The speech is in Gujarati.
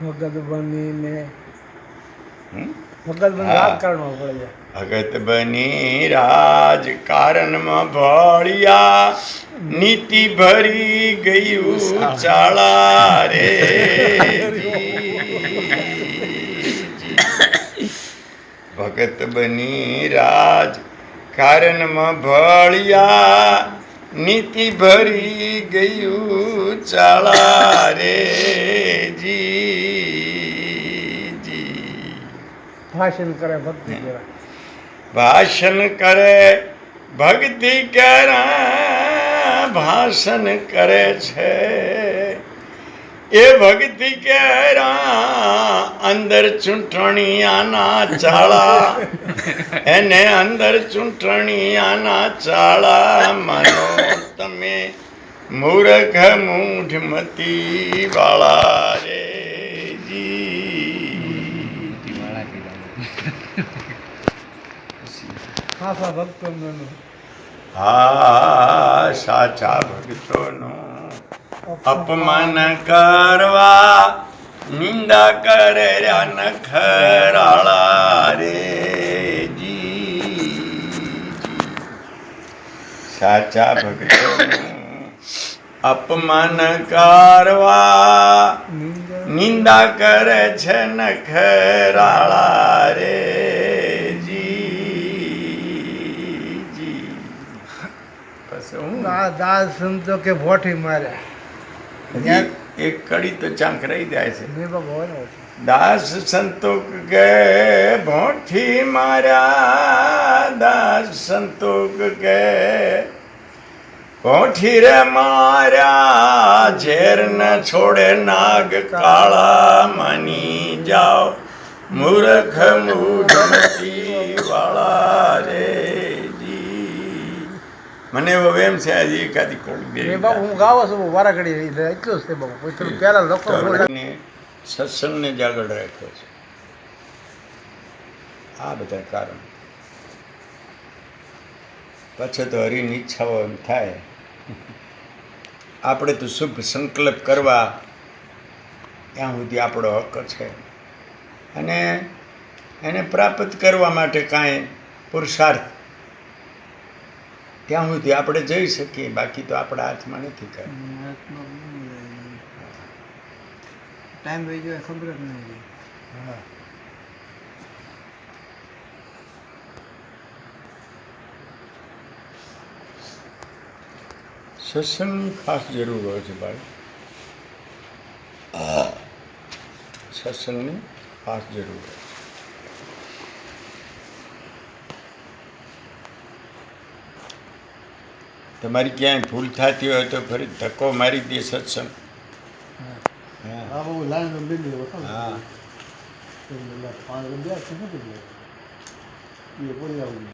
ભગત બનીને ભગત બની રાજકારણમાં પડે ભગત બની રાજકારણમાં ભળ્યા નીતિ ભરી ગયું ચાળા રે ભગત બની રાજકારણમાં ભળ્યા નીતિ ભરી ગયું ચાળા રે ભાષણ કરે ભક્તિ કરે ભાષણ કરે ભક્તિ કરે ભાષણ કરે છે એ ભક્તિ કેરા અંદર ચૂંટણીયાના ચાળા એને અંદર ચૂંટણીયાના ચાળા માનો તમે મૂર્ખ મૂઢમતી વાળા રે સાચા ભક્તોનું હા સાચા ભક્તોનું અપમાન કરવા નિંદા કર્યા નખરાળા રે સાચા ભક્તોનું અપમાન કરવા નિંદા કરે છે નખરાળા રે દાસ સંતો કે ભોઠી માર્યા એક કડી તો ચાંક રહી જાય છે ને ભગવાન દાસ સંતો કે ભોઠી માર્યા દાસ સંતો કે ભોઠી રે માર્યા ઝેર ન છોડે નાગ કાળા માની જાઓ મૂર્ખ મૂઢમતી વાળા રે મને એવો એમ છે આજે એકાદી કોળી બે બાબુ હું ગાવો છું વારા ઘડી એટલું જ છે બાબુ કોઈ થોડું પહેલા લોકો સત્સંગને જ આગળ રાખ્યો છે આ બધા કારણ પછી તો હરિની ઈચ્છાઓ એમ થાય આપણે તો શુભ સંકલ્પ કરવા ત્યાં સુધી આપણો હક છે અને એને પ્રાપ્ત કરવા માટે કાંઈ પુરુષાર્થ ત્યાં સુધી આપણે જઈ શકીએ બાકી તો આપણા હાથમાં નથી કરતા ટાઈમ વહી ગયો ખબર જ નહીં હા સત્સંગની ખાસ જરૂર હોય છે ભાઈ સત્સંગની ખાસ જરૂર હોય તમારી ક્યાંય ભૂલ થતી હોય તો ફરી ધક્કો મારી દે સત્સંગ હા બહુ લાઈન લીધી હા પાંચ રૂપિયા એ પડી આવું